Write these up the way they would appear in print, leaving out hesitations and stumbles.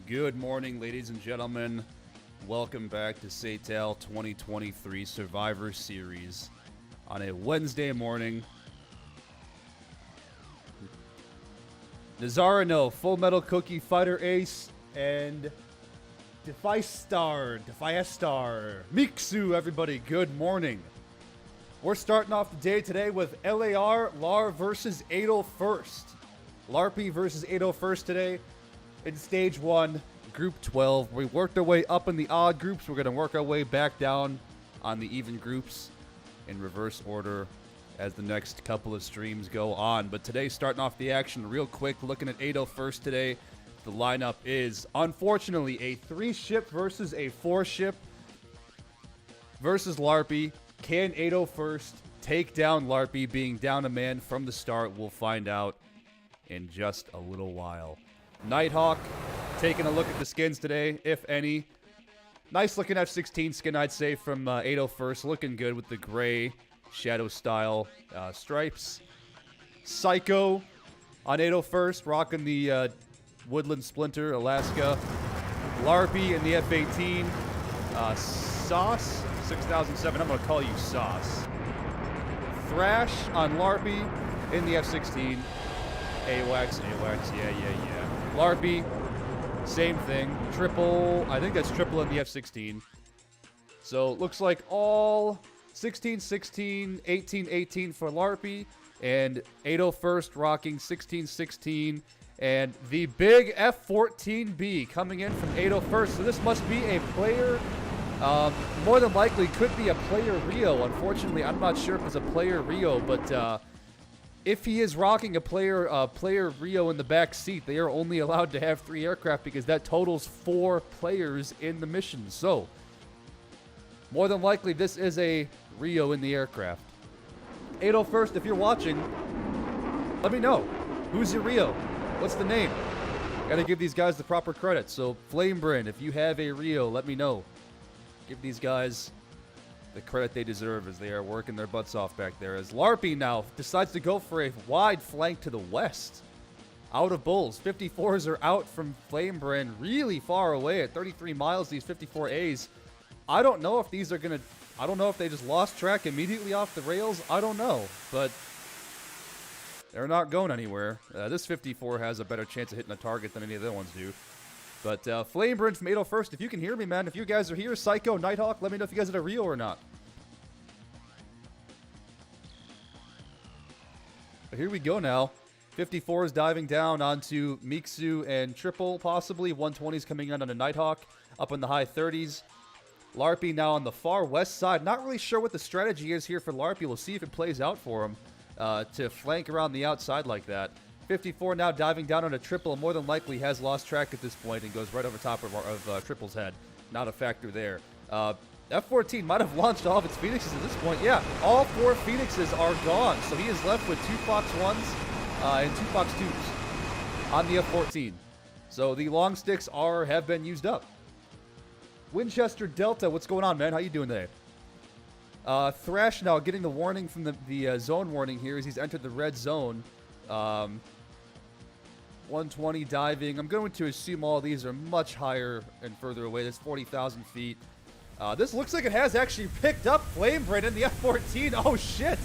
Good morning, ladies and gentlemen. Welcome back to SATAL23 Survivor Series on a Wednesday morning. Nazareno, Full Metal Cookie, Fighter Ace, and Defiestar, Mixu, everybody, good morning. We're starting off the day today with LAR versus ATAL first. LARPy versus ATAL first today in Stage 1, Group 12. We worked our way up in the odd groups. We're going to work our way back down on the even groups in reverse order as the next couple of streams go on. But today, starting off the action real quick, looking at ATAL first today, the lineup is, unfortunately, a 3-ship versus a 4-ship versus LARPy. Can ATAL first take down LARPy, being down a man from the start? We'll find out in just a little while. Nighthawk, taking a look at the skins today, if any. Nice looking F-16 skin, I'd say, from ATAL first. Looking good with the gray shadow style stripes. Psycho on ATAL first, rocking the Woodland Splinter, Alaska. LARPy in the F-18. Sauce, 6007, I'm going to call you Sauce. Thrash on LARPy in the F-16. AWACS, yeah. LARPy, same thing. Triple, I think that's triple in the F-16. So, looks like all 16-16, 18-18 for LARPy, and ATAL first rocking 16-16, and the big F-14B coming in from ATAL first. So this must be a player, more than likely could be a player Rio. Unfortunately, I'm not sure if it's a player Rio, but if he is rocking a player Rio in the back seat, they are only allowed to have 3 aircraft because that totals 4 players in the mission. So, more than likely, this is a Rio in the aircraft. ATAL first, if you're watching, let me know. Who's your Rio? What's the name? Gotta give these guys the proper credit. So, Flamebrand, if you have a Rio, let me know. Give these guys the credit they deserve as they are working their butts off back there. As LARPy now decides to go for a wide flank to the west. Out of Bulls. 54s are out from Flamebrand, really far away at 33 miles, these 54As. I don't know if these are going to... I don't know if they just lost track immediately off the rails. I don't know, but they're not going anywhere. This 54 has a better chance of hitting a target than any of the other ones do. But Flamebrand from ATAL first, if you can hear me, man, if you guys are here, Psycho, Nighthawk, let me know if you guys are a Rio or not. But here we go now. 54 is diving down onto Mixu and Triple, possibly. 120s coming in on a Nighthawk, up in the high 30s. LARPy now on the far west side. Not really sure what the strategy is here for LARPy. We'll see if it plays out for him to flank around the outside like that. 54 now diving down on a Triple, more than likely has lost track at this point and goes right over top of Triple's head. Not a factor there. F-14 might have launched all of its Phoenixes at this point. Yeah, all 4 Phoenixes are gone, so he is left with 2 Fox 1s and 2 Fox 2s on the F-14. So the long sticks have been used up. Winchester Delta, what's going on, man? How you doing today? Thrash now getting the warning from the zone warning here as he's entered the red zone. 120 diving. I'm going to assume all these are much higher and further away. That's 40,000 feet. This looks like it has actually picked up Flamebrand in the F-14. Oh, shit.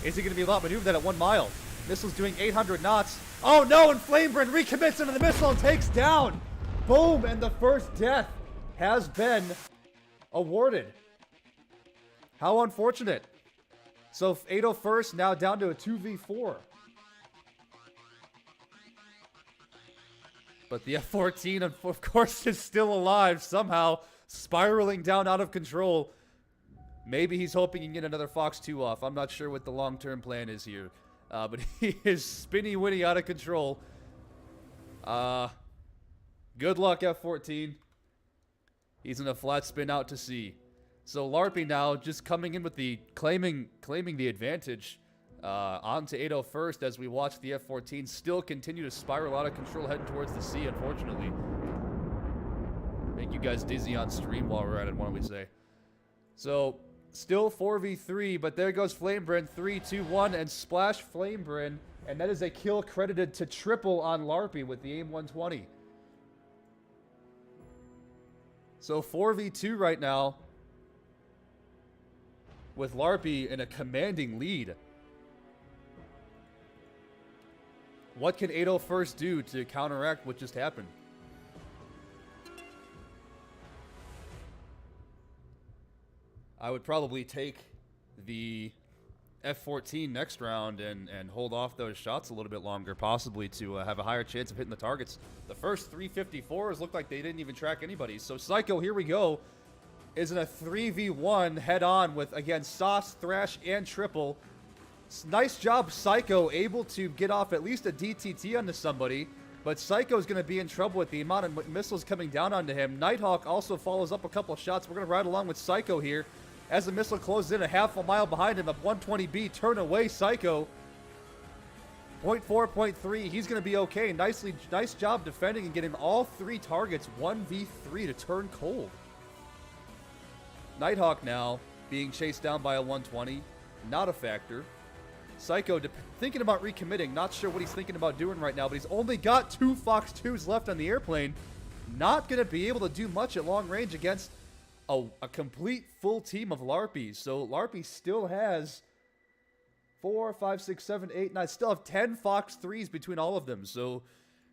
Is he going to be able to maneuver that at 1 mile? Missile's doing 800 knots. Oh, no, and Flamebrand recommits into the missile and takes down. Boom, and the first death has been awarded. How unfortunate. So ATAL first now down to a 2v4. But the F-14, of course, is still alive somehow, spiraling down out of control. Maybe he's hoping he can get another Fox 2 off. I'm not sure what the long-term plan is here. But he is spinny-winny out of control. Good luck, F-14. He's in a flat spin out to sea. So LARPy now just coming in with the claiming the advantage onto ATAL first as we watch the F-14 still continue to spiral out of control heading towards the sea, unfortunately. Make you guys dizzy on stream while we're at it, why don't we say. So, still 4v3, but there goes Flamebrand, 3, 2, 1, and splash Flamebrand, and that is a kill credited to Triple on LARPy with the AIM 120. So 4v2 right now, with Larpy in a commanding lead. What can 801st do to counteract what just happened? I would probably take the F-14 next round and hold off those shots a little bit longer, possibly to have a higher chance of hitting the targets. The first 354s looked like they didn't even track anybody. So Psycho, here we go, is in a 3v1 head-on with, again, Sauce, Thrash, and Triple. Nice job, Psycho, able to get off at least a DTT onto somebody, but Psycho's going to be in trouble with the amount of missiles coming down onto him. Nighthawk also follows up a couple of shots. We're going to ride along with Psycho here. As the missile closes in a half a mile behind him, up 120B, turn away, Psycho. 0.4, 0.3, he's going to be okay. Nice job defending and getting all three targets, 1v3 to turn cold. Nighthawk now being chased down by a 120, not a factor. Psycho thinking about recommitting, not sure what he's thinking about doing right now, but he's only got 2 Fox 2s left on the airplane. Not going to be able to do much at long range against a complete full team of Larpies. So Larpy still has 4, 5, 6, 7, 8, 9. Still have 10 Fox 3s between all of them. So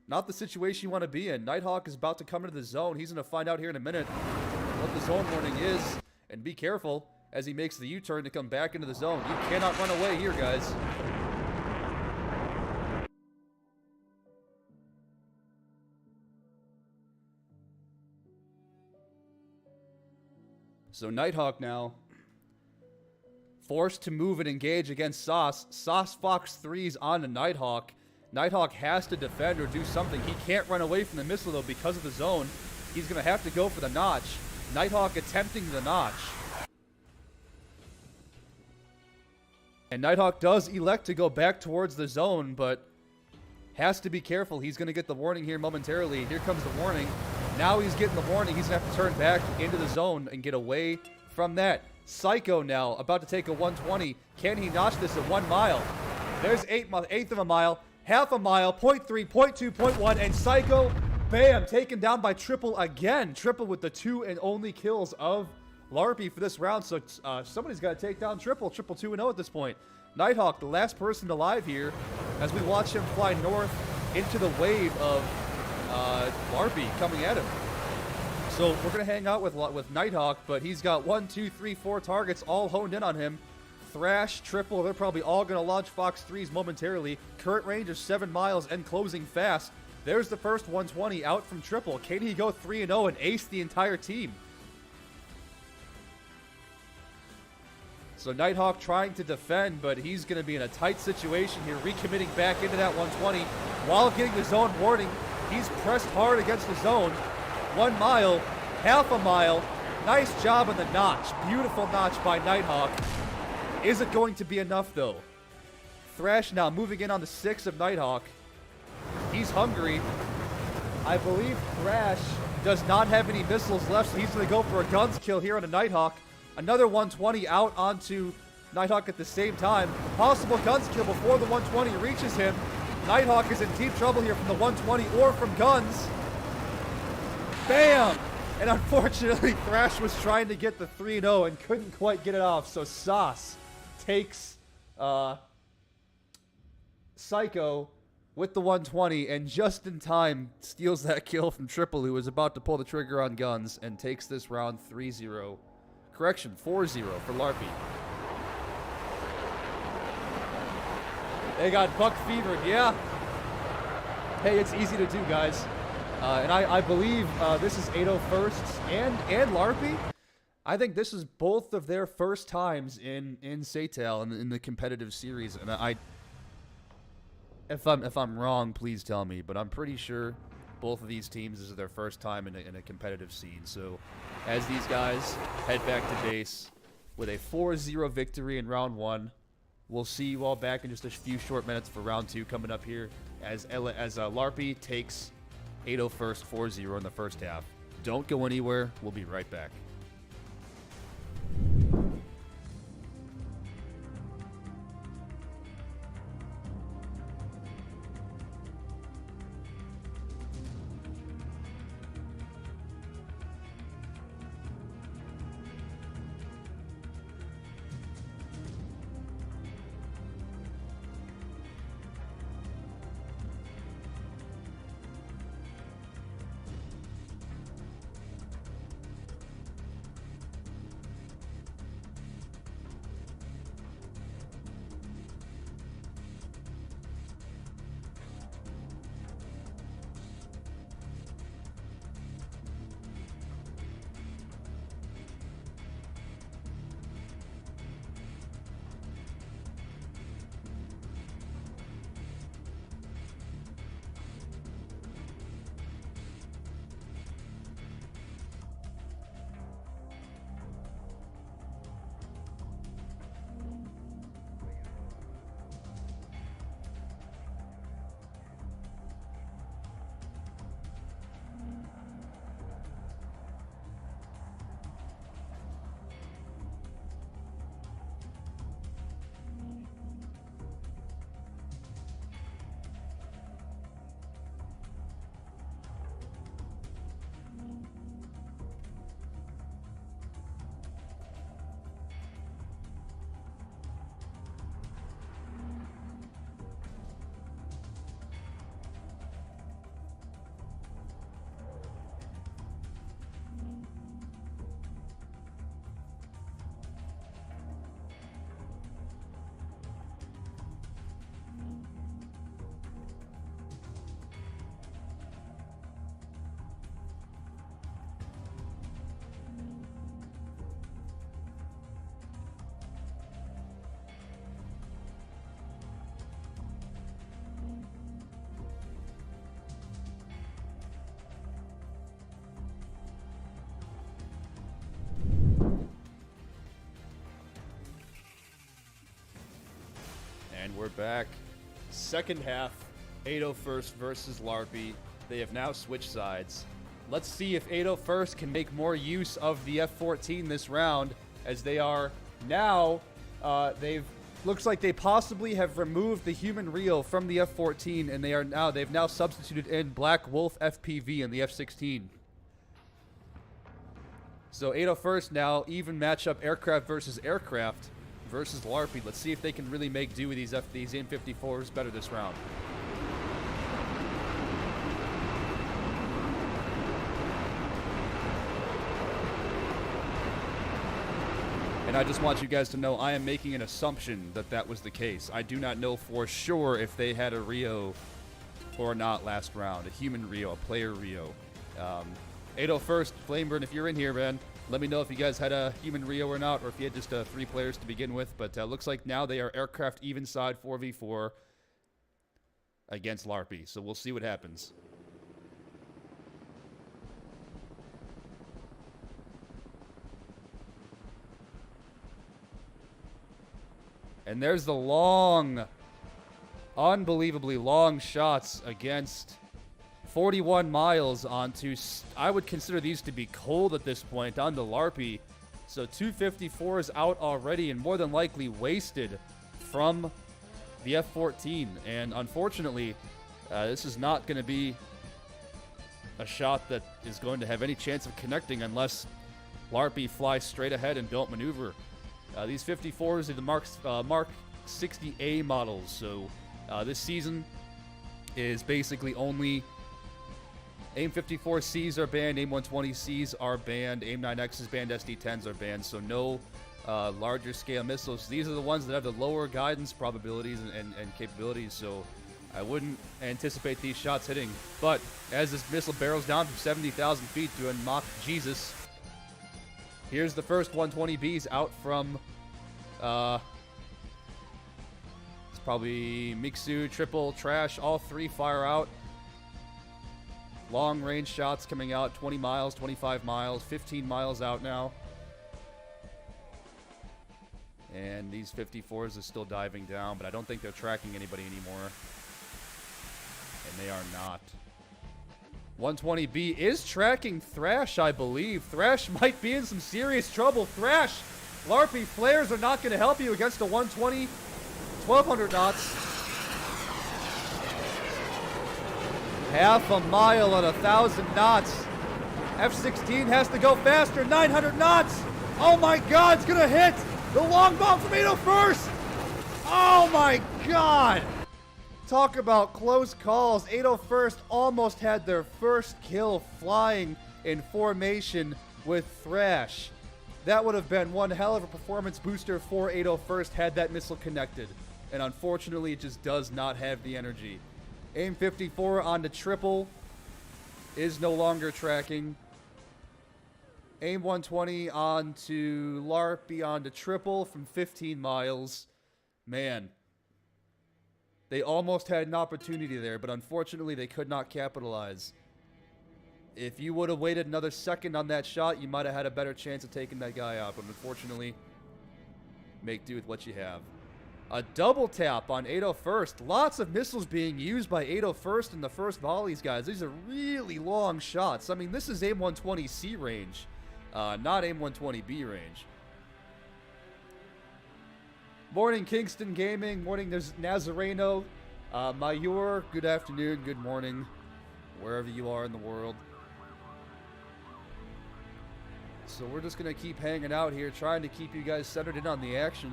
not the situation you want to be in. Nighthawk is about to come into the zone. He's going to find out here in a minute what the zone warning is. And be careful as he makes the U-turn to come back into the zone. You cannot run away here, guys. So Nighthawk now forced to move and engage against Sauce. Sauce Fox 3s on to Nighthawk. Nighthawk has to defend or do something. He can't run away from the missile, though, because of the zone. He's going to have to go for the notch. Nighthawk attempting the notch. And Nighthawk does elect to go back towards the zone, but has to be careful. He's going to get the warning here momentarily. Here comes the warning. Now he's getting the warning. He's going to have to turn back into the zone and get away from that. Psycho now about to take a 120. Can he notch this at 1 mile? There's eighth of a mile, half a mile, 0.3, 0.2, 0.1, and Psycho, bam, taken down by Triple again. Triple with the 2 and only kills of Larpy for this round. So somebody's got to take down Triple. Triple 2-0 at this point. Nighthawk, the last person alive here, as we watch him fly north into the wave of Larpy coming at him. So we're going to hang out with Nighthawk, but he's got 1, 2, 3, 4 targets all honed in on him. Thrash, Triple, they're probably all going to launch Fox 3s momentarily. Current range is 7 miles and closing fast. There's the first 120 out from Triple. Can he go 3-0 and ace the entire team? So Nighthawk trying to defend, but he's going to be in a tight situation here, recommitting back into that 120 while getting the zone warning. He's pressed hard against the zone. 1 mile, half a mile. Nice job on the notch. Beautiful notch by Nighthawk. Is it going to be enough, though? Thrash now moving in on the 6 of Nighthawk. He's hungry. I believe Thrash does not have any missiles left, so he's going to go for a guns kill here on a Nighthawk. Another 120 out onto Nighthawk at the same time. Possible guns kill before the 120 reaches him. Nighthawk is in deep trouble here from the 120 or from guns. Bam! And unfortunately, Thrash was trying to get the 3-0 and couldn't quite get it off. So Sauce takes Psycho with the 120 and just in time steals that kill from Triple, who was about to pull the trigger on guns, and takes this round 3-0. Correction, 4-0 for Larpy. They got buck fevered, yeah. Hey, it's easy to do, guys. And I believe this is 801st and Larpy. I think this is both of their first times in SATAL in the competitive series. And if I'm wrong, please tell me. But I'm pretty sure both of these teams, this is their first time in a competitive scene. So as these guys head back to base with a 4-0 victory in round 1, we'll see you all back in just a few short minutes for round 2 coming up here as Larpy takes 801st 4-0 in the first half. Don't go anywhere. We'll be right back. And we're back. Second half, 801st versus Larpy. They have now switched sides. Let's see if 801st can make more use of the F-14 this round, as they are now, looks like they possibly have removed the human Rio from the F-14, and they've now substituted in Black Wolf FPV in the F-16. So 801st now even matchup aircraft versus Larpy. Let's see if they can really make do with these AIM-54s better this round. And I just want you guys to know I am making an assumption that that was the case. I do not know for sure if they had a Rio or not last round. A human Rio, a player Rio. 801st, Flameburn, if you're in here, man, let me know if you guys had a human Rio or not, or if you had just 3 players to begin with. But looks like now they are aircraft even side 4v4 against Larpy. So we'll see what happens. And there's the long, unbelievably long shots against 41 miles onto, I would consider these to be cold at this point, onto Larpy. So 254 out already and more than likely wasted from the F-14. And unfortunately, this is not going to be a shot that is going to have any chance of connecting unless Larpy flies straight ahead and don't maneuver. These 54s are the Mark 60A models, so this season is basically only AIM-54Cs are banned, AIM-120Cs are banned, AIM-9Xs banned, SD-10s are banned, so no larger scale missiles. These are the ones that have the lower guidance probabilities and capabilities, so I wouldn't anticipate these shots hitting. But as this missile barrels down from 70,000 feet doing Mach Jesus, here's the first 120Bs out from, it's probably Mixu, Triple, Trash, all 3 fire out. Long range shots coming out, 20 miles, 25 miles, 15 miles out now. And these 54s are still diving down, but I don't think they're tracking anybody anymore. And they are not. 120B is tracking Thrash, I believe. Thrash might be in some serious trouble. Thrash, Larpy, flares are not going to help you against a 120, 1200 knots. Half a mile at 1,000 knots. F-16 has to go faster, 900 knots. Oh my God, it's going to hit the long bomb from 801st. Oh my God. Talk about close calls. 801st almost had their first kill flying in formation with Thrash. That would have been one hell of a performance booster for 801st had that missile connected. And unfortunately, it just does not have the energy. AIM-54 onto Triple is no longer tracking. AIM-120 onto Larpy onto Triple from 15 miles. Man. They almost had an opportunity there, but unfortunately they could not capitalize. If you would have waited another second on that shot, you might have had a better chance of taking that guy out, but unfortunately, make do with what you have. A double tap on 801st. Lots of missiles being used by 801st in the first volleys, guys. These are really long shots. I mean, this is AIM-120C range, not AIM-120B range. Morning, Kingston Gaming. Morning, there's Nazareno. Mayor, good afternoon, good morning, wherever you are in the world. So we're just going to keep hanging out here, trying to keep you guys centered in on the action.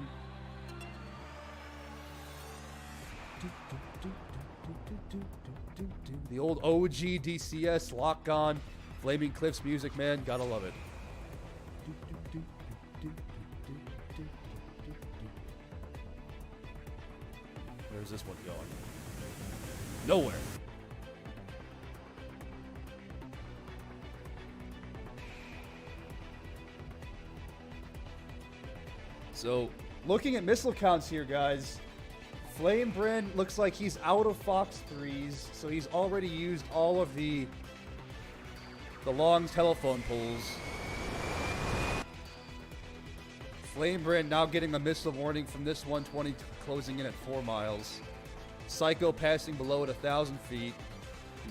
The old OG DCS lock on. Flaming Cliffs music, man. Gotta love it. Where's this one going? Nowhere. So, looking at missile counts here, guys. Flamebrand looks like he's out of Fox 3s, so he's already used all of the long telephone poles. Flamebrand now getting a missile warning from this 120 closing in at 4 miles. Psycho passing below at 1,000 feet,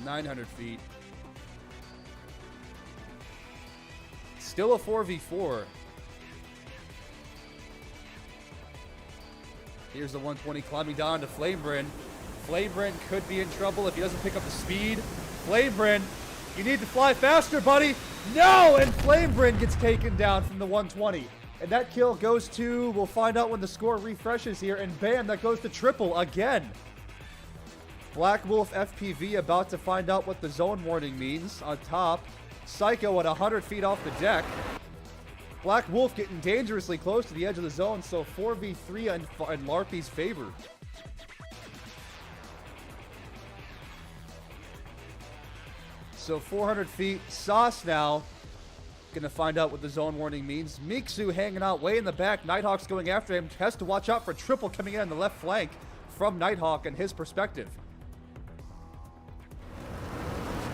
900 feet. Still a 4v4. Here's the 120 climbing down to Flamebrand. Flamebrand could be in trouble if he doesn't pick up the speed. Flamebrand, you need to fly faster, buddy. No! And Flamebrand gets taken down from the 120. And that kill goes to, we'll find out when the score refreshes here. And bam, that goes to triple again. Black Wolf FPV about to find out what the zone warning means. On top, Psycho at 100 feet off the deck. Black Wolf getting dangerously close to the edge of the zone, so 4v3 in Larpy's favor. So 400 feet, Sauce now gonna find out what the zone warning means. Mixu hanging out way in the back. Nighthawk's going after him. Has to watch out for triple coming in on the left flank from Nighthawk and his perspective.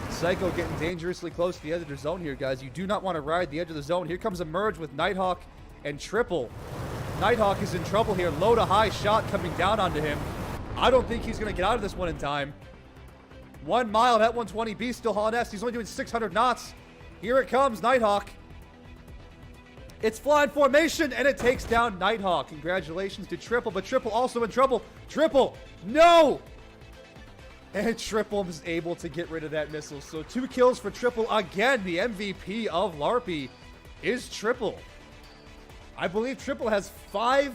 Psycho getting dangerously close to the edge of the zone here, guys. You do not want to ride the edge of the zone. Here comes a merge with Nighthawk and triple. Nighthawk is in trouble here. Low to high shot coming down onto him. I don't think he's going to get out of this one in time. 1 mile, that 120B still hauling ass. He's only doing 600 knots. Here it comes, Nighthawk. It's flying formation, and it takes down Nighthawk. Congratulations to Triple, but Triple also in trouble. Triple, no! And Triple is able to get rid of that missile. So 2 kills for Triple. Again, the MVP of Larpy is Triple. I believe Triple has 4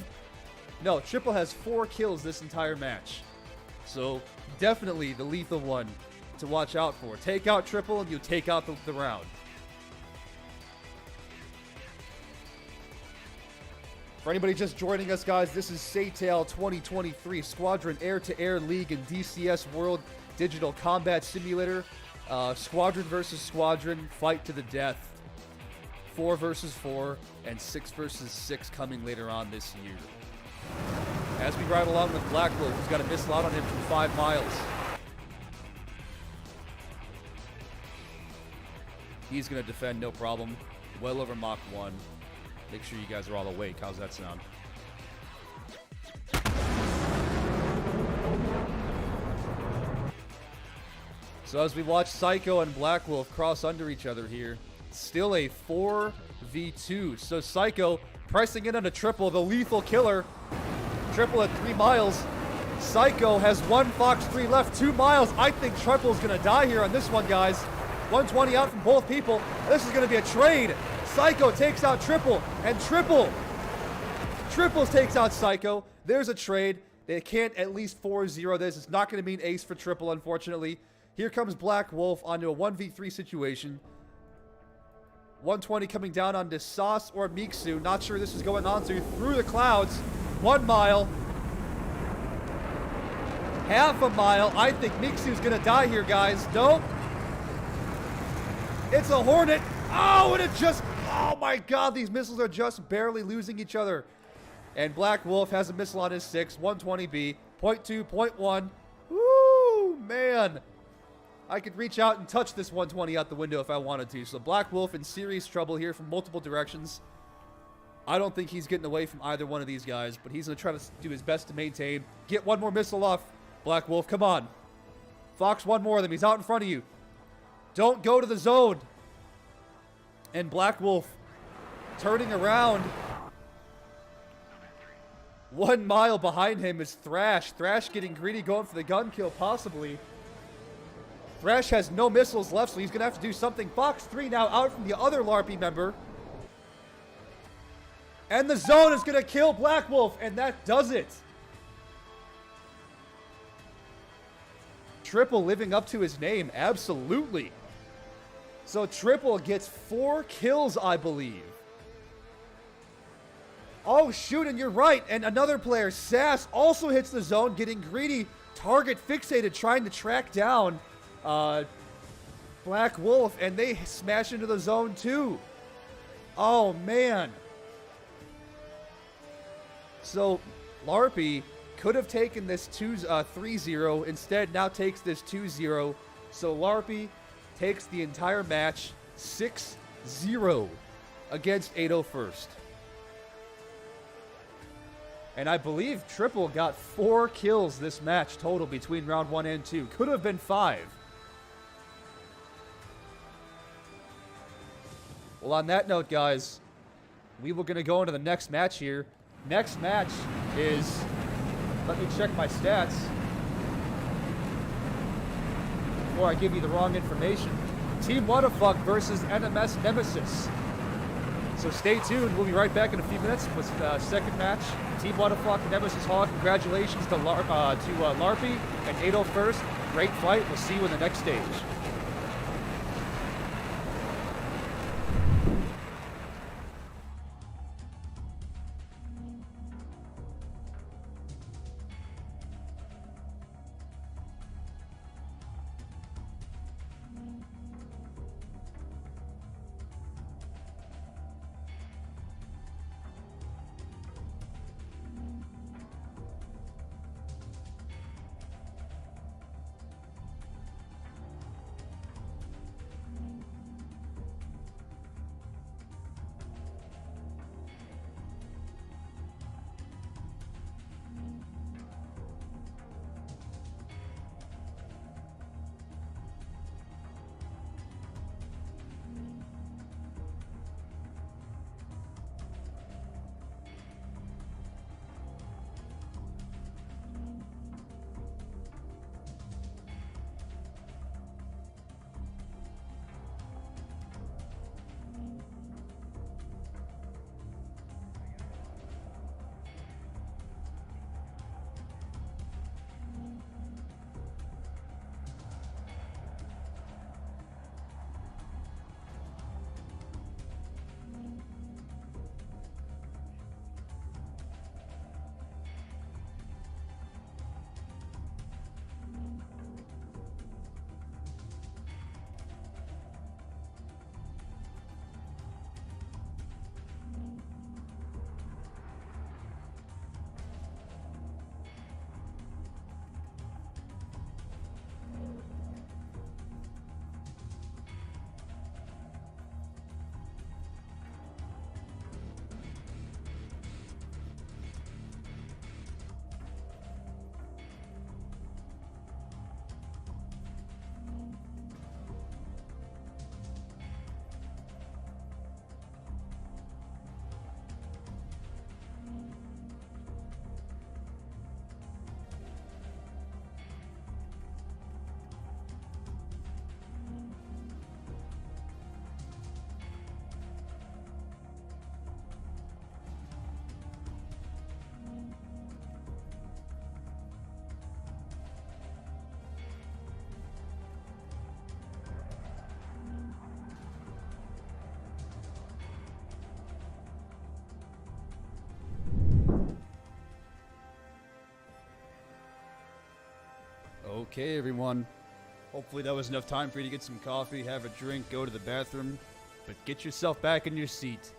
kills this entire match. So definitely the lethal one to watch out for. Take out Triple and you take out the round. For anybody just joining us, guys, this is SATAL23 Squadron Air-to-Air League and DCS World Digital Combat Simulator. Squadron versus Squadron, fight to the death. 4 versus 4 and 6 versus 6 coming later on this year. As we ride along with Black Wolf, who's got a missile out on him from 5 miles. He's going to defend no problem. Well over Mach 1. Make sure you guys are all awake. How's that sound? So as we watch Psycho and Black Wolf cross under each other here, still a 4v2. So Psycho pressing in on a Triple, the lethal killer. Triple at 3 miles. Psycho has 1 Fox 3 left, 2 miles. I think Triple's gonna die here on this one, guys. 120 out from both people. This is gonna be a trade. Psycho takes out Triple, and Triple takes out Psycho. There's a trade. They can't at least 4-0 this. It's not going to mean ace for Triple, unfortunately. Here comes Black Wolf onto a 1v3 situation. 120 coming down onto Sauce or Mixu. Not sure this is going on, so through the clouds. 1 mile. Half a mile. I think Mixu's going to die here, guys. Nope. It's a Hornet. Oh, and it just... Oh my god, these missiles are just barely losing each other. And Black Wolf has a missile on his 6, 120B, 0.2, 0.1. Woo, man. I could reach out and touch this 120 out the window if I wanted to. So Black Wolf in serious trouble here from multiple directions. I don't think he's getting away from either one of these guys, but he's going to try to do his best to maintain. Get 1 more missile off. Black Wolf, come on. Fox, 1 more of them. He's out in front of you. Don't go to the zone. And Black Wolf turning around. 1 mile behind him is Thrash. Thrash getting greedy, going for the gun kill, possibly. Thrash has no missiles left, so he's going to have to do something. Fox 3 now out from the other Larpy member. And the zone is going to kill Black Wolf, and that does it. Triple living up to his name, absolutely. So Triple gets 4 kills, I believe. Oh, shoot, and you're right. And another player, Sass, also hits the zone, getting greedy, target fixated, trying to track down Black Wolf, and they smash into the zone too. Oh, man. So Larpy could have taken this 3-0. Instead, now takes this 2-0. So Larpy takes the entire match 6-0 against 801st. And I believe Triple got 4 kills this match total between round 1 and 2. Could have been 5. Well, on that note, guys, we were going to go into the next match here. Next match is, let me check my stats before I give you the wrong information. Team Whatafuck versus NMS Nemesis. So stay tuned. We'll be right back in a few minutes with the second match. Team Whatafuck, Nemesis Hawk. Congratulations to Larpy and 801st. Great fight. We'll see you in the next stage. Okay, everyone. Hopefully that was enough time for you to get some coffee, have a drink, go to the bathroom. But get yourself back in your seat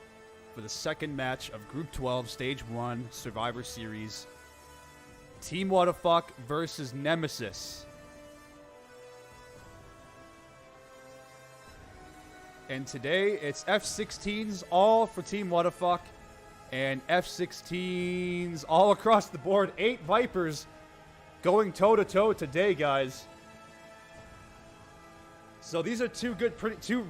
for the second match of Group 12, Stage 1, Survivor Series. Team Whatafuck versus Nemesis. And today, it's F-16s all for Team Whatafuck. And F-16s all across the board. 8 Vipers going toe-to-toe today, guys. So these are two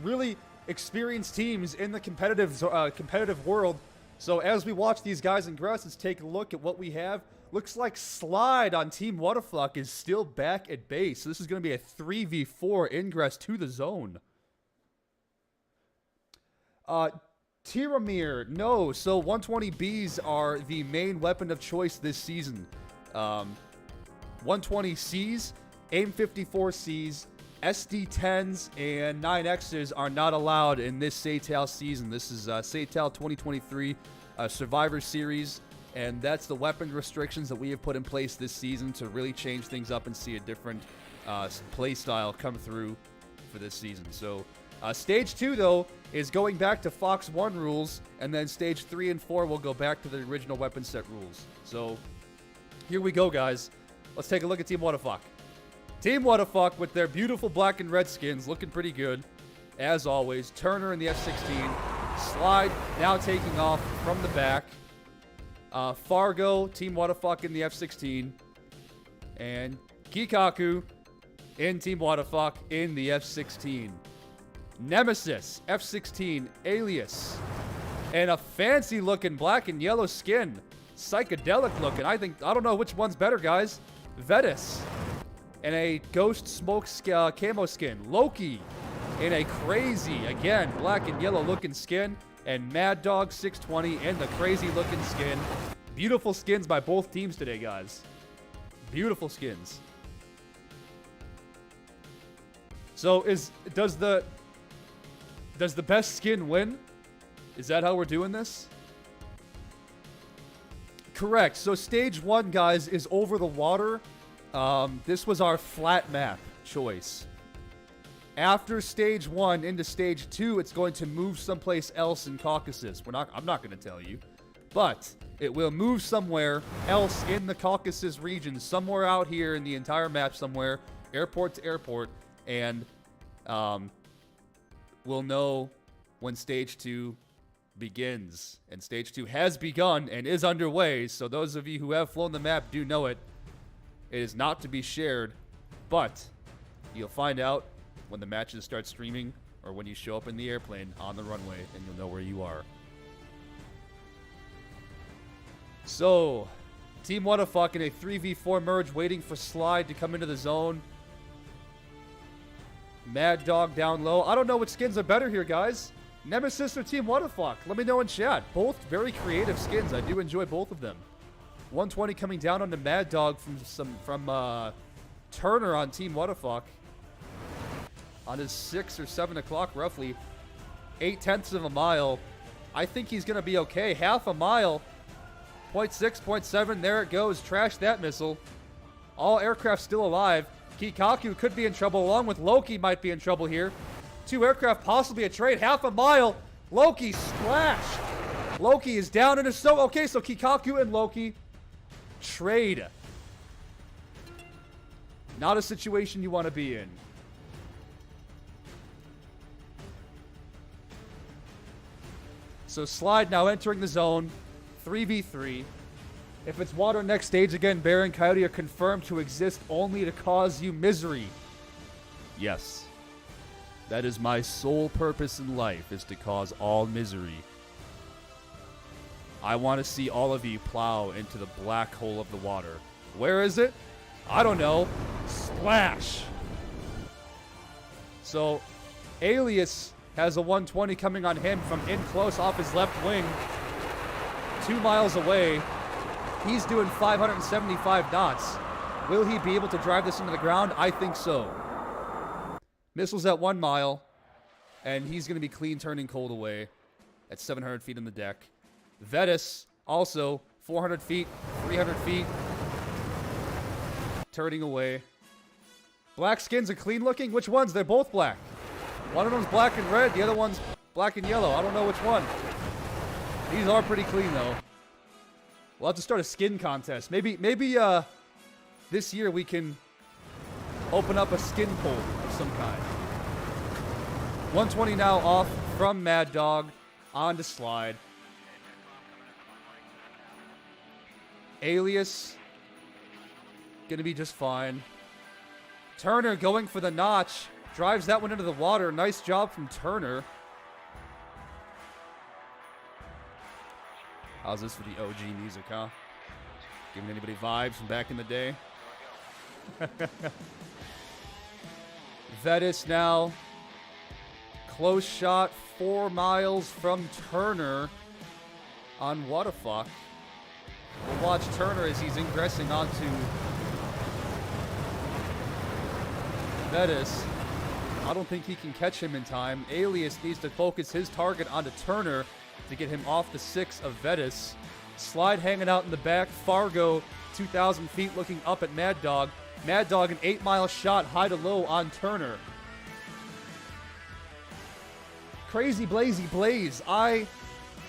really experienced teams in the competitive world. So as we watch these guys ingress, let's take a look at what we have. Looks like Slide on Team Whatafuck is still back at base. So this is going to be a 3v4 ingress to the zone. Tiramir, no. So 120Bs are the main weapon of choice this season. 120Cs, AIM-54Cs, SD-10s, and 9Xs are not allowed in this SATAL season. This is SATAL23 Survivor Series, and that's the weapon restrictions that we have put in place this season to really change things up and see a different play style come through for this season. So Stage 2, though, is going back to Fox 1 rules, and then Stage 3 and 4 will go back to the original weapon set rules. So here we go, guys. Let's take a look at Team Whatafuck. Team Whatafuck with their beautiful black and red skins, looking pretty good, as always. Turner in the F-16. Slide now taking off from the back. Fargo, Team Whatafuck in the F-16. And Kikaku in Team Whatafuck in the F-16. Nemesis, F-16, Alias. And a fancy-looking black and yellow skin. Psychedelic-looking. I don't know which one's better, guys. Vetus. And a Ghost Smoke camo skin. Loki. In a crazy, again, black and yellow-looking skin. And Mad Dog 620 in the crazy-looking skin. Beautiful skins by both teams today, guys. Beautiful skins. So does the best skin win? Is that how we're doing this? Correct. So stage 1, guys, is over the water. This was our flat map choice. After stage 1 into stage 2, it's going to move someplace else in Caucasus. I'm not going to tell you, but it will move somewhere else in the Caucasus region, somewhere out here in the entire map, somewhere airport to airport, and we'll know when stage 2 begins. And stage 2 has begun and is underway. So those of you who have flown the map do know it. It is not to be shared, but you'll find out when the matches start streaming or when you show up in the airplane on the runway, and you'll know where you are. So, Team Whatafuck in a 3v4 merge waiting for Slide to come into the zone. Mad Dog down low. I don't know which skins are better here, guys. Nemesis or Team Whatafuck? Let me know in chat. Both very creative skins. I do enjoy both of them. 120 coming down on the Mad Dog from Turner on Team Whatafuck. On his 6 or 7 o'clock, roughly. 0.8 of a mile. I think he's going to be okay. Half a mile. 0.6, 0.7. There it goes. Trash that missile. All aircraft still alive. Kikaku could be in trouble, along with Loki might be in trouble here. 2 aircraft, possibly a trade. Half a mile. Loki splashed. Loki is down in a so. Okay, so Kikaku and Loki trade. Not a situation you want to be in. So Slide now entering the zone. 3v3. If it's water next stage again, Bear and Coyote are confirmed to exist only to cause you misery. Yes. That is my sole purpose in life, is to cause all misery. I want to see all of you plow into the black hole of the water. Where is it? I don't know. Splash! So, Alias has a 120 coming on him from in close off his left wing. 2 miles away. He's doing 575 knots. Will he be able to drive this into the ground? I think so. Missiles at 1 mile. And he's going to be clean turning cold away at 700 feet on the deck. Vetus, also 400 feet, 300 feet. Turning away. Black skins are clean looking. Which ones? They're both black. One of them's black and red. The other one's black and yellow. I don't know which one. These are pretty clean, though. We'll have to start a skin contest. Maybe this year we can open up a skin poll of some kind. 120 now off from Mad Dog. On to Slide. Alias. Gonna be just fine. Turner going for the notch. Drives that one into the water. Nice job from Turner. How's this for the OG music, huh? Giving anybody vibes from back in the day? Vetus now. Close shot, 4 miles from Turner on Whatafuck. We'll watch Turner as he's ingressing onto Vetus. I don't think he can catch him in time. Alias needs to focus his target onto Turner to get him off the 6 of Vetus. Slide hanging out in the back. Fargo, 2,000 feet looking up at Mad Dog. Mad Dog, an 8-mile shot, high to low on Turner. Crazy Blazy Blaze.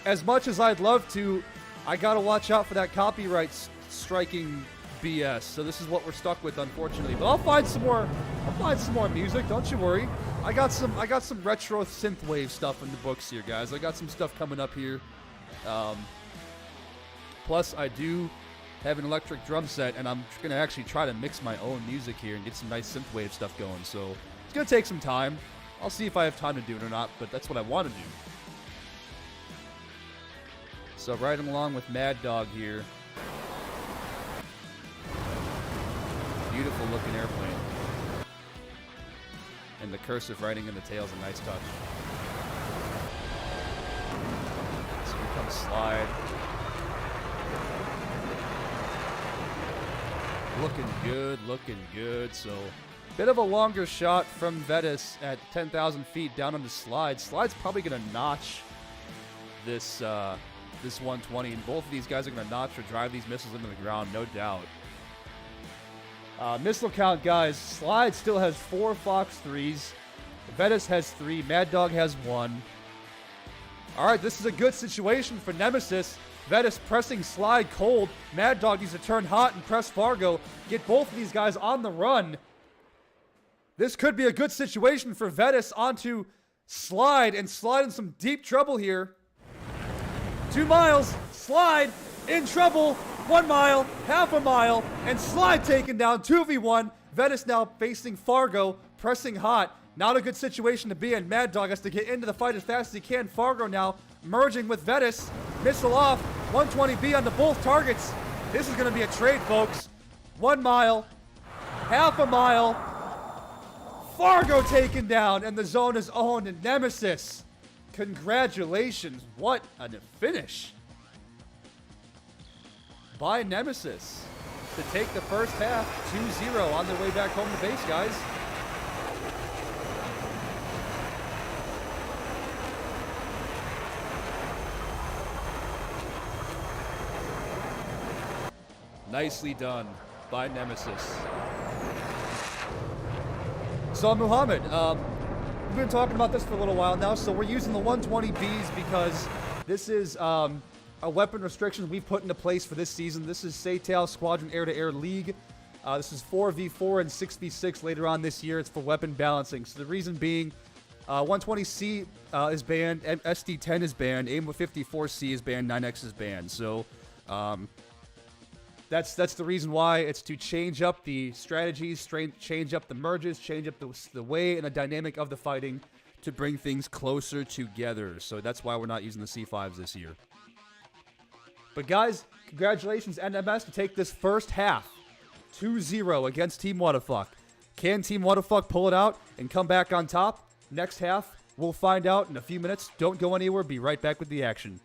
As much as I'd love to, I gotta watch out for that copyright striking BS. So this is what we're stuck with, unfortunately. But I'll find some more music. Don't you worry. I got some retro synthwave stuff in the books here, guys. I got some stuff coming up here. Plus, I do have an electric drum set, and I'm going to actually try to mix my own music here and get some nice synthwave stuff going. So it's going to take some time. I'll see if I have time to do it or not, but that's what I want to do. So riding along with Mad Dog here. Beautiful looking airplane. And the cursive writing in the tail is a nice touch. So here comes Slide. Looking good, looking good. So, bit of a longer shot from Vetus at 10,000 feet down on the Slide. Slide's probably going to notch this 120, and both of these guys are going to notch or drive these missiles into the ground, no doubt. Missile count, guys. Slide still has 4 Fox 3s. Vetus has 3. Mad Dog has 1. All right, this is a good situation for Nemesis. Vetus pressing Slide cold. Mad Dog needs to turn hot and press Fargo. Get both of these guys on the run. This could be a good situation for Vetus onto Slide, and Slide in some deep trouble here. 2 miles. Slide in trouble. 1 mile, half a mile, and Slide taken down. 2v1. Vetus now facing Fargo, pressing hot. Not a good situation to be in. Mad Dog has to get into the fight as fast as he can. Fargo now merging with Vetus. Missile off. 120B onto both targets. This is going to be a trade, folks. 1 mile, half a mile. Fargo taken down, and the zone is owned. And Nemesis, congratulations. What a finish by Nemesis to take the first half 2-0 on their way back home to base, guys. Nicely done by Nemesis. So, Muhammad, we've been talking about this for a little while now, so we're using the 120Bs because this is a weapon restriction we've put into place for this season. This is SATAL Squadron Air-to-Air League. This is 4v4 and 6v6 later on this year. It's for weapon balancing. So the reason being, 120C is banned, SD10 is banned, AIM-54C is banned, 9X is banned. So that's the reason why. It's to change up the strategies, change up the merges, change up the way and the dynamic of the fighting to bring things closer together. So that's why we're not using the C5s this year. But guys, congratulations NMS to take this first half 2-0 against Team Whatafuck. Can Team Whatafuck pull it out and come back on top? Next half, we'll find out in a few minutes. Don't go anywhere. Be right back with the action.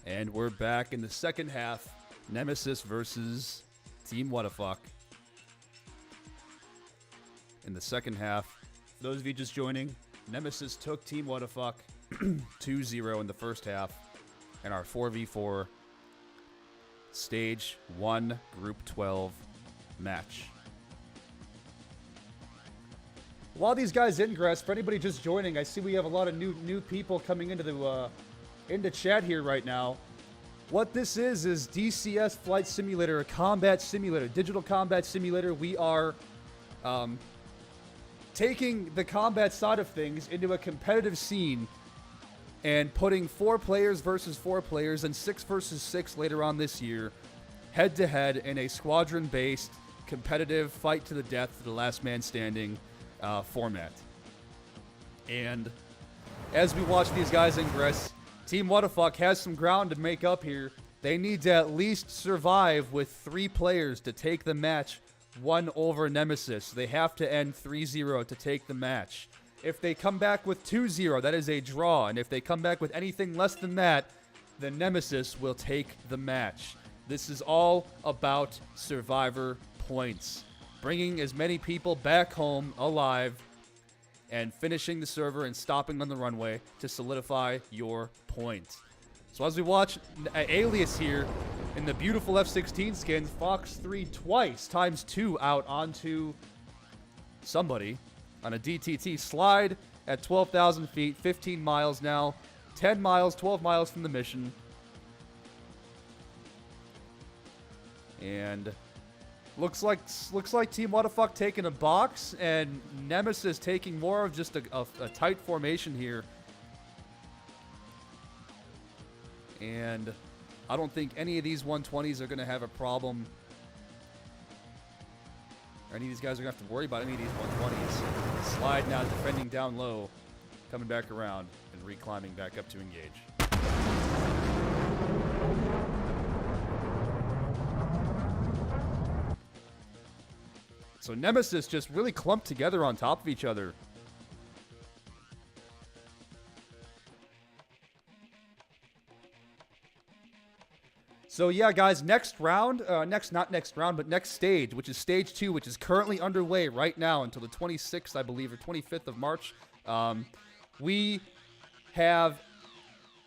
And we're back in the second half. Nemesis versus Team Whatafuck. In the second half, for those of you just joining, Nemesis took Team Whatafuck 2-0 in the first half in our 4v4 Stage 1 Group 12 match. While these guys ingress, for anybody just joining, I see we have a lot of new people coming into into chat here right now. What this is DCS Flight Simulator, a combat simulator, digital combat simulator. We are taking the combat side of things into a competitive scene and putting 4 players versus 4 players and 6 versus 6 later on this year, head-to-head in a squadron-based competitive fight to the death, the last man standing format. And as we watch these guys ingress, Team Whatafuck has some ground to make up here. They need to at least survive with 3 players to take the match 1 over Nemesis. They have to end 3-0 to take the match. If they come back with 2-0, that is a draw. And if they come back with anything less than that, then Nemesis will take the match. This is all about survivor points. Bringing as many people back home alive and finishing the server and stopping on the runway to solidify your point. So as we watch Alias here in the beautiful F-16 skin, Fox 3 twice, times 2 out onto somebody on a DTT slide at 12,000 feet, 15 miles now, 10 miles, 12 miles from the mission. And looks like Team Whatafuck taking a box and Nemesis taking more of just a tight formation here. And I don't think any of these 120s are going to have a problem. Or any of these guys are going to have to worry about any of these 120s. Slide now, defending down low, coming back around and reclimbing back up to engage. So Nemesis just really clumped together on top of each other. So yeah, guys, next round, not next round, but next stage, which is stage 2, which is currently underway right now until the 26th, I believe, or 25th of March. We have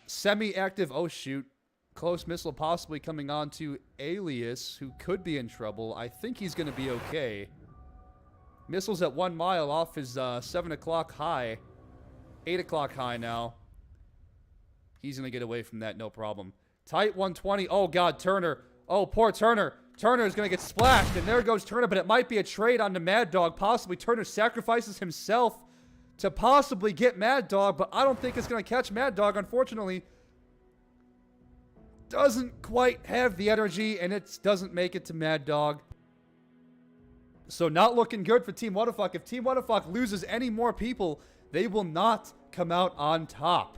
semi-active, oh shoot, close missile possibly coming on to Alias, who could be in trouble. I think he's going to be okay. Missiles at 1 mile off his 7 o'clock high. 8 o'clock high now. He's going to get away from that, no problem. Tight 120. Oh, God, Turner. Oh, poor Turner. Turner is going to get splashed, and there goes Turner, but it might be a trade on the Mad Dog. Possibly Turner sacrifices himself to possibly get Mad Dog, but I don't think it's going to catch Mad Dog, unfortunately. Doesn't quite have the energy, and it doesn't make it to Mad Dog. So not looking good for Team Whatafuck. If Team Whatafuck loses any more people, they will not come out on top.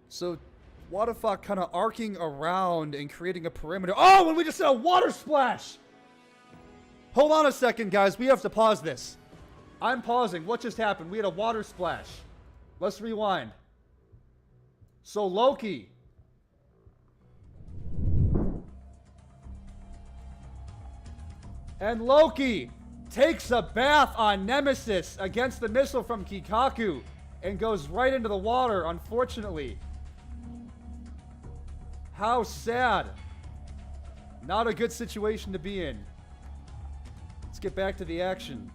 So Whatafuck kind of arcing around and creating a perimeter. Oh, and we just saw a water splash! Hold on a second, guys. We have to pause this. I'm pausing. What just happened? We had a water splash. Let's rewind. So Loki. And Loki takes a bath on Nemesis against the missile from Kikaku and goes right into the water, unfortunately. How sad. Not a good situation to be in. Let's get back to the action.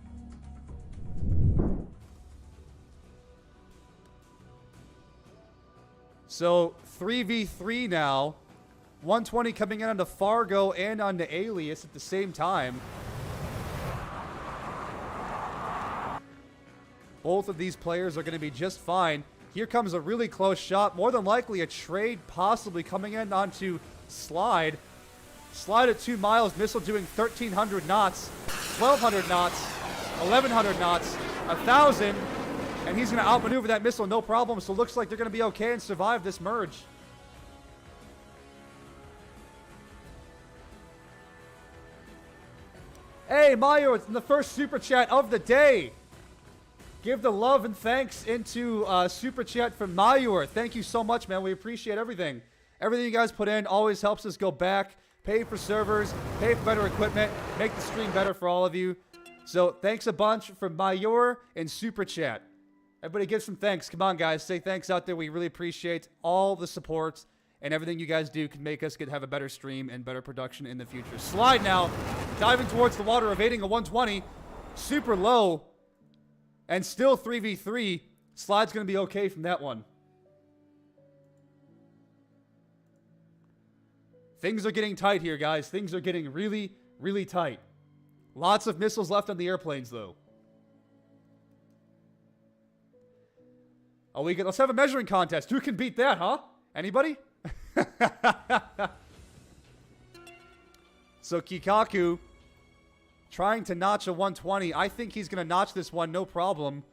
So 3v3 now. 120 coming in onto Fargo and onto Alias at the same time. Both of these players are going to be just fine. Here comes a really close shot. More than likely a trade possibly coming in onto Slide. Slide at 2 miles. Missile doing 1,300 knots. 1,200 knots. 1,100 knots. 1,000. And he's going to outmaneuver that missile no problem. So it looks like they're going to be okay and survive this merge. Hey, Mayo, it's in the first Super Chat of the day. Give the love and thanks into Super Chat from Mayor. Thank you so much, man. We appreciate everything. Everything you guys put in always helps us go back, pay for servers, pay for better equipment, make the stream better for all of you. So thanks a bunch from Mayor and Super Chat. Everybody give some thanks. Come on, guys. Say thanks out there. We really appreciate all the support. And everything you guys do can make us have a better stream and better production in the future. Slide now. Diving towards the water, evading a 120. Super low. And still 3v3. Slide's going to be okay from that one. Things are getting tight here, guys. Things are getting really, really tight. Lots of missiles left on the airplanes, though. Oh, let's have a measuring contest. Who can beat that, huh? Anybody? So Kikaku trying to notch a 120. I think he's going to notch this one, no problem.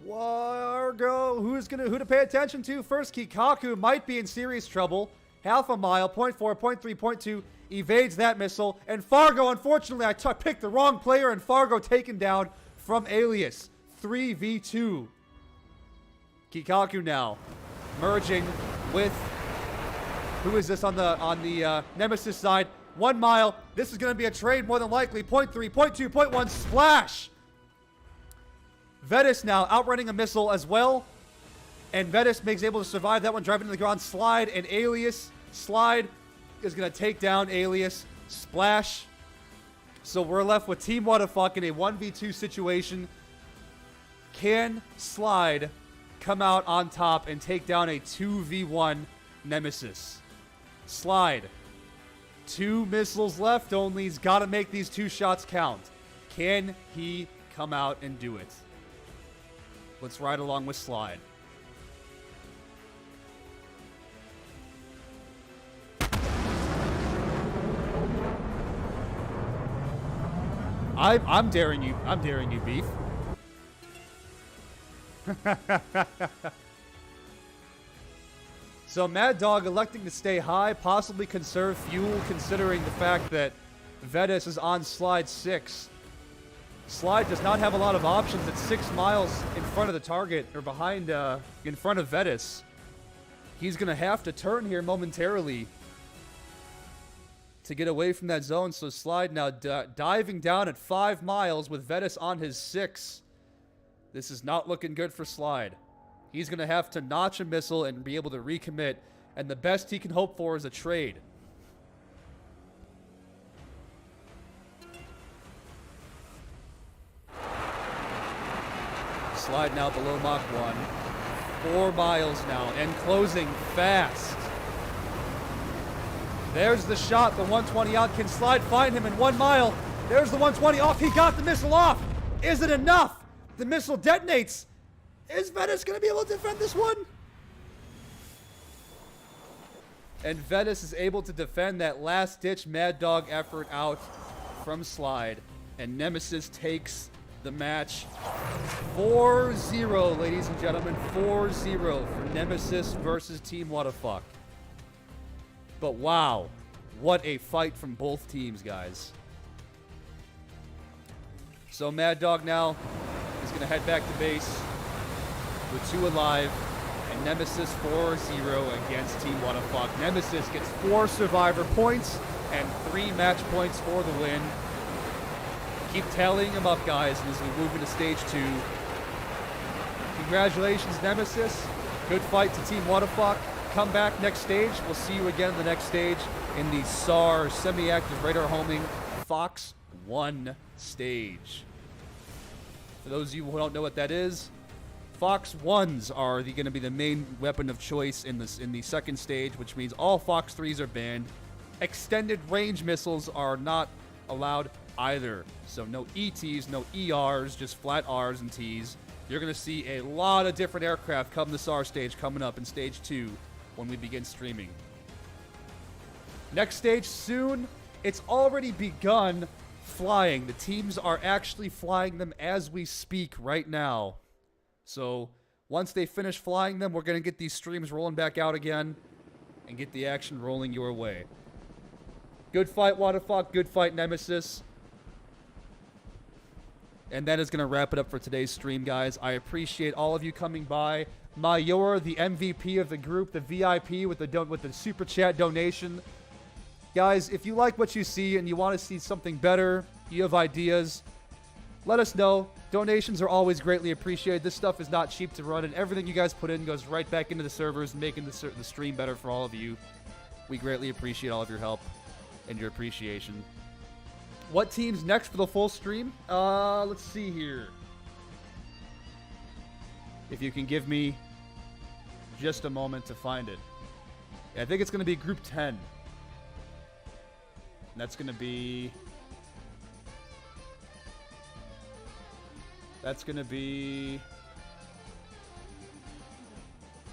Wargo, who to pay attention to? First, Kikaku might be in serious trouble. Half a mile, 0.4, 0.3, 0.2, evades that missile. And Fargo, unfortunately, I picked the wrong player, and Fargo taken down from Alias. 3v2. Kikaku now merging with, who is this on the Nemesis side? 1 mile. This is going to be a trade more than likely. 0.3, 0.2, 0.1, splash. Vetus now outrunning a missile as well. And Vetus makes able to survive that one, driving to the ground. Slide and Alias. Slide is going to take down Alias. Splash. So we're left with Team Whatafuck in a 1v2 situation. Can Slide come out on top and take down a 2v1 Nemesis? Slide. 2 missiles left only. He's got to make these 2 shots count. Can he come out and do it? Let's ride along with Slide. I'm daring you. I'm daring you, Beef. So Mad Dog electing to stay high, possibly conserve fuel, considering the fact that Vetus is on Slide 6. Slide does not have a lot of options at 6 miles in front of the target, or behind, in front of Vetus. He's going to have to turn here momentarily to get away from that zone. So Slide now diving down at 5 miles with Vetus on his 6. This is not looking good for Slide. He's going to have to notch a missile and be able to recommit. And the best he can hope for is a trade. Slide now below Mach 1. 4 miles now and closing fast. There's the shot, the 120 out. Can Slide find him in 1 mile? There's the 120 off. He got the missile off. Is it enough? The missile detonates. Is Vetus going to be able to defend this one? And Vetus is able to defend that last-ditch Mad Dog effort out from Slide. And Nemesis takes the match 4-0, ladies and gentlemen. 4-0 for Nemesis versus Team Whatafuck. But wow, what a fight from both teams, guys. So Mad Dog now is going to head back to base with 2 alive. And Nemesis 4-0 against Team Whatafuck. Nemesis gets 4 survivor points and 3 match points for the win. Keep tallying them up, guys, as we move into stage 2. Congratulations, Nemesis. Good fight to Team Whatafuck. Come back next stage. We'll see you again in the next stage in the SAR semi-active radar homing Fox 1 stage. For those of you who don't know what that is, Fox 1s are going to be the main weapon of choice in the second stage, which means all Fox 3s are banned. Extended range missiles are not allowed either. So no ETs, no ERs, just flat Rs and Ts. You're going to see a lot of different aircraft come to SAR stage coming up in stage 2 when we begin streaming. Next stage soon. It's already begun flying. The teams are actually flying them as we speak right now. So once they finish flying them, we're going to get these streams rolling back out again and get the action rolling your way. Good fight, Whatafuck. Good fight, Nemesis. And that is going to wrap it up for today's stream, guys. I appreciate all of you coming by. Mayor, the MVP of the group, the VIP with the super chat donation. Guys, if you like what you see and you want to see something better, you have ideas, let us know. Donations are always greatly appreciated. This stuff is not cheap to run, and everything you guys put in goes right back into the servers, making the stream better for all of you. We greatly appreciate all of your help and your appreciation. What team's next for the full stream? Let's see here. If you can give me just a moment to find it. Yeah, I think it's going to be Group 10. And that's going to be... That's going to be...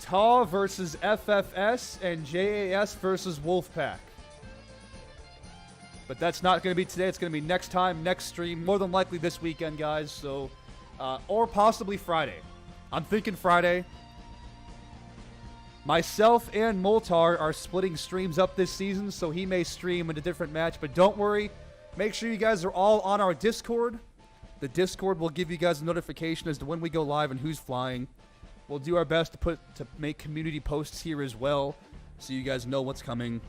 TA versus FFS and JAS versus Wolfpack. But that's not going to be today. It's going to be next time, next stream. More than likely this weekend, guys. So, or possibly Friday. I'm thinking Friday. Myself and Moltar are splitting streams up this season, so he may stream in a different match. But don't worry. Make sure you guys are all on our Discord. The Discord will give you guys a notification as to when we go live and who's flying. We'll do our best to make community posts here as well, so you guys know what's coming.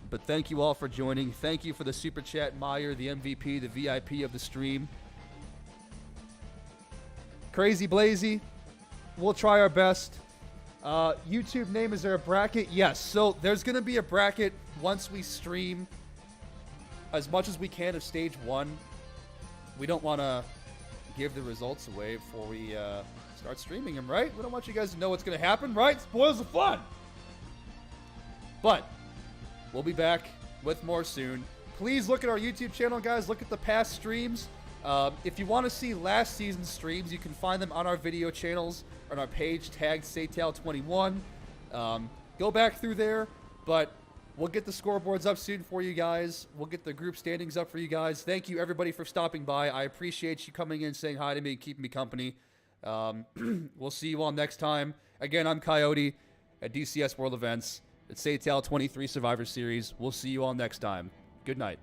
But thank you all for joining. Thank you for the super chat, Meyer, the MVP, the VIP of the stream. Crazy Blazy, we'll try our best. YouTube name, is there a bracket? Yes, so there's going to be a bracket once we stream as much as we can of stage 1. We don't want to give the results away before we start streaming them, right? We don't want you guys to know what's going to happen, right? Spoils the fun! But we'll be back with more soon. Please look at our YouTube channel, guys. Look at the past streams. If you want to see last season's streams, you can find them on our video channels, on our page tagged SATAL23. Go back through there, but we'll get the scoreboards up soon for you guys. We'll get the group standings up for you guys. Thank you, everybody, for stopping by. I appreciate you coming in, saying hi to me, and keeping me company. We'll see you all next time. Again, I'm Coyote at DCS World Events. It's SATAL23 Survivor Series. We'll see you all next time. Good night.